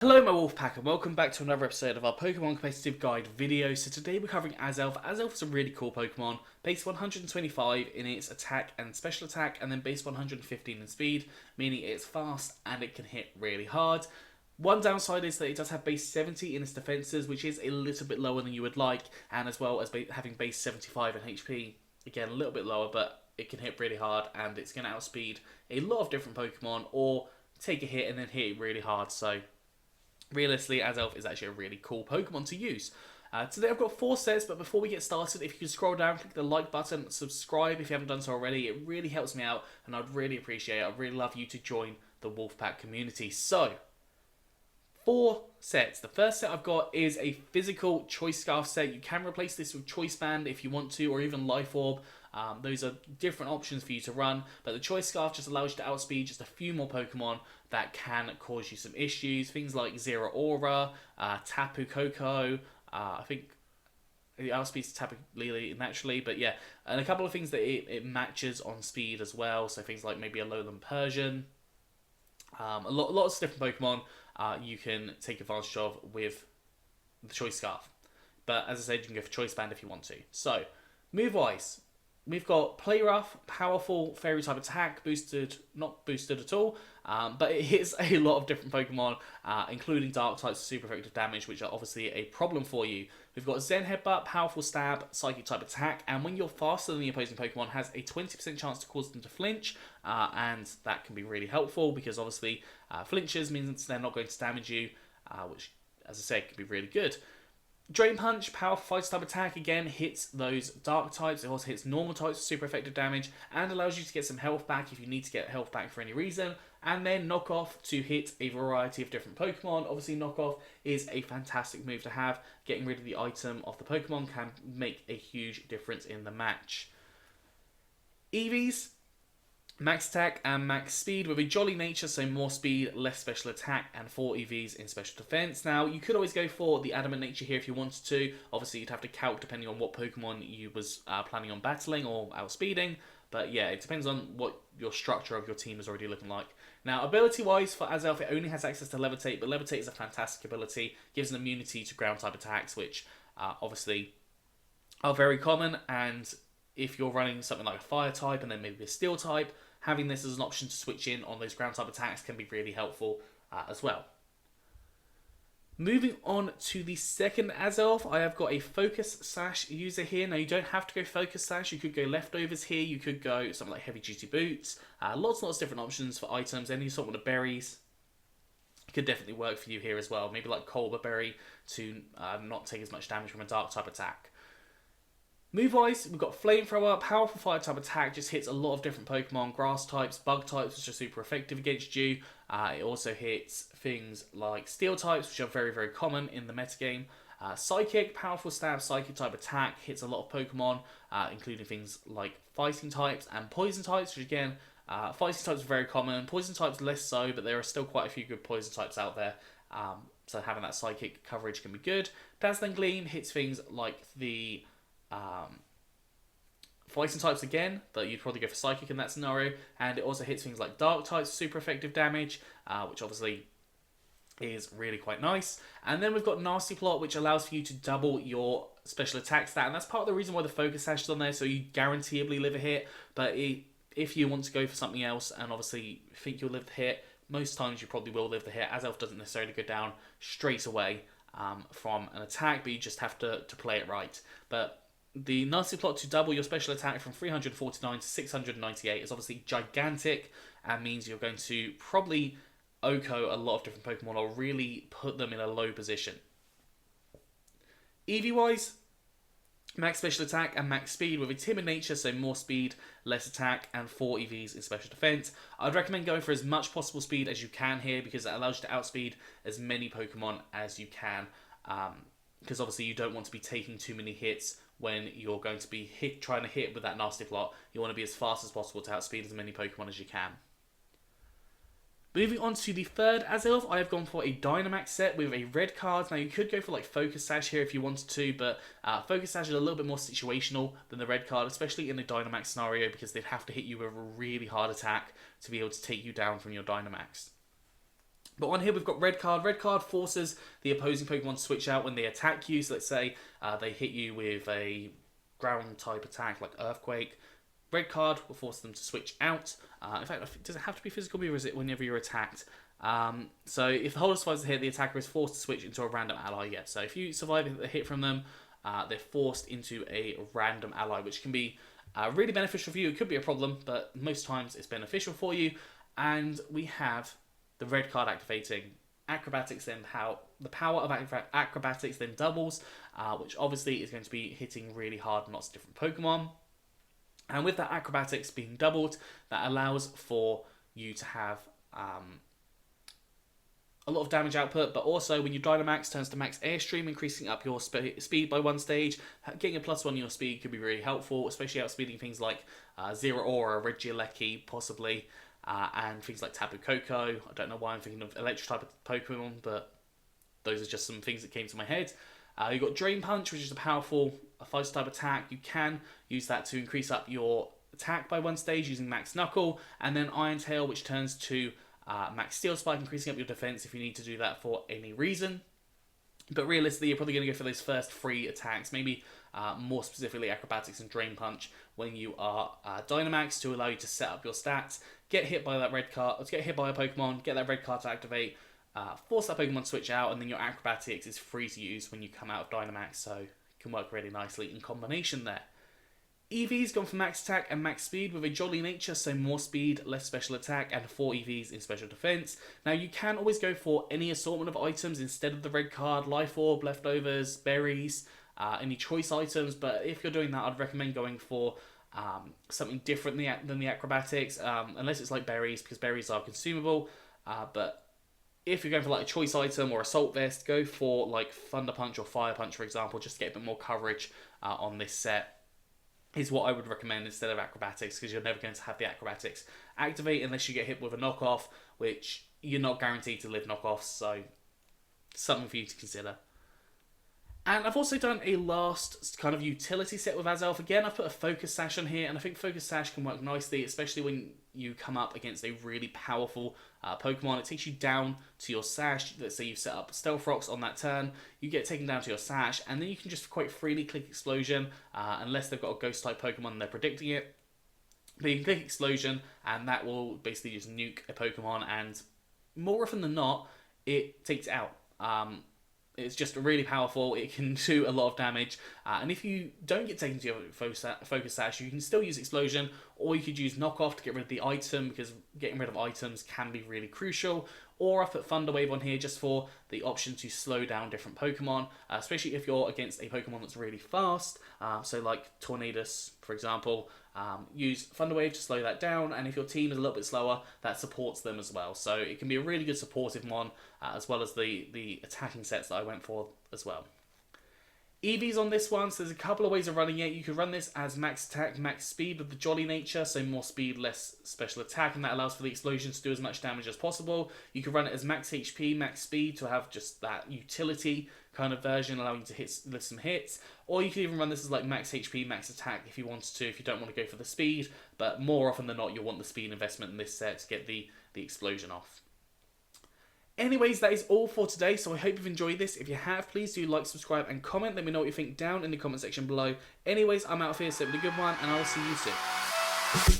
Hello my Wolfpack and welcome back to another episode of our Pokemon Competitive Guide video. So today we're covering Azelf. Azelf is a really cool Pokemon, base 125 in its attack and special attack, and then base 115 in speed, meaning it's fast and it can hit really hard. One downside is that it does have base 70 in its defenses, which is a little bit lower than you would like, and as well as having base 75 in HP, again a little bit lower, but it can hit really hard and it's going to outspeed a lot of different Pokemon or take a hit and then hit it really hard. So realistically, Azelf is actually a really cool Pokemon to use. Today I've got 4 sets, but before we get started, if you could scroll down, click the like button, subscribe if you haven't done so already. It really helps me out, and I'd really appreciate it. I'd really love you to join the Wolfpack community. So, 4 sets. The first set I've got is a physical Choice Scarf set. You can replace this with Choice Band if you want to, or even Life Orb. Those are different options for you to run, but the Choice Scarf just allows you to outspeed just a few more Pokemon that can cause you some issues. Things like Zero Aura, Tapu Koko, I think it outspeeds Tapu Lele naturally, but yeah, and a couple of things that it matches on speed as well, so things like maybe a Lowland Persian. Lots of different Pokemon you can take advantage of with the Choice Scarf. But as I said, you can go for Choice Band if you want to. So, move-wise, we've got Play Rough, powerful fairy type attack, boosted, not boosted at all, but it hits a lot of different Pokemon, including Dark types, super effective damage, which are obviously a problem for you. We've got Zen Headbutt, powerful stab, psychic type attack, and when you're faster than the opposing Pokemon, has a 20% chance to cause them to flinch, and that can be really helpful because obviously flinches means they're not going to damage you, which, as I said, can be really good. Drain Punch, powerful fighter type attack, again hits those dark types. It also hits normal types with super effective damage and allows you to get some health back if you need to get health back for any reason. And then Knock Off to hit a variety of different Pokemon. Obviously Knock Off is a fantastic move to have. Getting rid of the item of the Pokemon can make a huge difference in the match. Eevees, max attack and max speed with a jolly nature, so more speed, less special attack, and 4 EVs in special defense. Now, you could always go for the adamant nature here if you wanted to. Obviously, you'd have to calc depending on what Pokemon you was planning on battling or outspeeding. But yeah, it depends on what your structure of your team is already looking like. Now, ability-wise, for Azelf, it only has access to Levitate, but Levitate is a fantastic ability. Gives an immunity to ground-type attacks, which obviously are very common, and if you're running something like a fire type and then maybe a steel type, having this as an option to switch in on those ground type attacks can be really helpful as well. Moving on to the second Azelf, I have got a Focus Sash user here. Now, you don't have to go Focus Sash. You could go Leftovers here. You could go something like Heavy Duty Boots. Lots and lots of different options for items. Any sort of berries could definitely work for you here as well. Maybe like Colbur Berry to not take as much damage from a dark type attack. Move-wise, we've got Flamethrower, powerful fire type attack, just hits a lot of different Pokemon, grass types, bug types, which are super effective against you. It also hits things like steel types, which are very, very common in the metagame. Psychic, powerful stab, psychic type attack, hits a lot of Pokemon, including things like fighting types and poison types, which again, fighting types are very common, poison types less so, but there are still quite a few good poison types out there. So having that psychic coverage can be good. Dazzling Gleam hits things like the fighting types again, but you'd probably go for psychic in that scenario, and it also hits things like dark types, super effective damage, which obviously is really quite nice. And then we've got Nasty Plot, which allows for you to double your special attack stat, and that's part of the reason why the Focus Sash is on there, so you guaranteeably live a hit. But if you want to go for something else and obviously think you'll live the hit, most times you probably will live the hit. Azelf doesn't necessarily go down straight away from an attack, but you just have to play it right. But the Nasty Plot to double your special attack from 349 to 698 is obviously gigantic and means you're going to probably OHKO a lot of different Pokemon or really put them in a low position. EV-wise, max special attack and max speed with a timid nature, so more speed, less attack, and 4 EVs in special defense. I'd recommend going for as much possible speed as you can here because it allows you to outspeed as many Pokemon as you can. Because obviously you don't want to be taking too many hits when you're going to be trying to hit with that Nasty Plot. You want to be as fast as possible to outspeed as many Pokemon as you can. Moving on to the third Azelf, I have gone for a Dynamax set with a red card. Now, you could go for like Focus Sash here if you wanted to, but Focus Sash is a little bit more situational than the red card, especially in the Dynamax scenario, because they'd have to hit you with a really hard attack to be able to take you down from your Dynamax. But on here we've got red card. Red card forces the opposing Pokemon to switch out when they attack you. So let's say they hit you with a ground type attack like Earthquake. Red card will force them to switch out. In fact, does it have to be physical or is it whenever you're attacked? So if the holder survives the hit, the attacker is forced to switch into a random ally. Yeah, so if you survive the hit from them, they're forced into a random ally, which can be really beneficial for you. It could be a problem, but most times it's beneficial for you. And we have the red card activating Acrobatics. Then the power of Acrobatics then doubles, which obviously is going to be hitting really hard on lots of different Pokemon. And with that Acrobatics being doubled, that allows for you to have a lot of damage output, but also when you Dynamax turns to Max Airstream, increasing up your speed by 1 stage. Getting a +1 on your speed could be really helpful, especially outspeeding things like Zero Aura, Regieleki, possibly, and things like Tapu Koko. I don't know why I'm thinking of electric type of Pokemon, but those are just some things that came to my head. You've got Drain Punch, which is a powerful Fighter type attack. You can use that to increase up your attack by 1 stage using Max Knuckle, and then Iron Tail, which turns to Max Steel Spike, increasing up your defense if you need to do that for any reason. But realistically, you're probably going to go for those first 3 attacks, maybe more specifically Acrobatics and Drain Punch when you are Dynamax, to allow you to set up your stats, get hit by that red card, get hit by a Pokemon, get that red card to activate, force that Pokemon to switch out, and then your Acrobatics is free to use when you come out of Dynamax, so it can work really nicely in combination there. EV's gone for max attack and max speed with a jolly nature, so more speed, less special attack, and 4 EVs in special defense. Now you can always go for any assortment of items instead of the red card, life orb, leftovers, berries, any choice items, but if you're doing that, I'd recommend going for something different than the Acrobatics, unless it's like berries, because berries are consumable, but if you're going for like a choice item or assault vest, go for like Thunder Punch or Fire Punch, for example, just to get a bit more coverage on this set. Is what I would recommend instead of Acrobatics, because you're never going to have the Acrobatics activate unless you get hit with a knockoff, which you're not guaranteed to live knockoffs, so something for you to consider. And I've also done a last kind of utility set with Azelf. Again, I've put a Focus Sash on here, and I think Focus Sash can work nicely, especially when you come up against a really powerful Pokemon. It takes you down to your Sash. Let's say you've set up Stealth Rocks on that turn. You get taken down to your Sash, and then you can just quite freely click Explosion, unless they've got a Ghost-type Pokemon and they're predicting it. But you can click Explosion, and that will basically just nuke a Pokemon, and more often than not, it takes it out. It's just really powerful. It can do a lot of damage. And if you don't get taken to your Focus Sash, you can still use Explosion, or you could use Knockoff to get rid of the item, because getting rid of items can be really crucial. Or I've put Thunder Wave on here just for the option to slow down different Pokemon, especially if you're against a Pokemon that's really fast. So like Tornadus, for example, use Thunder Wave to slow that down, and if your team is a little bit slower, that supports them as well. So it can be a really good supportive mon, as well as the attacking sets that I went for as well. EVs on this one, so there's a couple of ways of running it. You could run this as max attack, max speed with the jolly nature, so more speed, less special attack, and that allows for the explosions to do as much damage as possible. You could run it as max HP, max speed to have just that utility kind of version, allowing you to lift some hits. Or you could even run this as like max HP, max attack if you wanted to, if you don't want to go for the speed, but more often than not, you'll want the speed investment in this set to get the explosion off. Anyways, that is all for today, so I hope you've enjoyed this. If you have, please do like, subscribe, and comment. Let me know what you think down in the comment section below. Anyways, I'm out of here, so have a good one, and I will see you soon.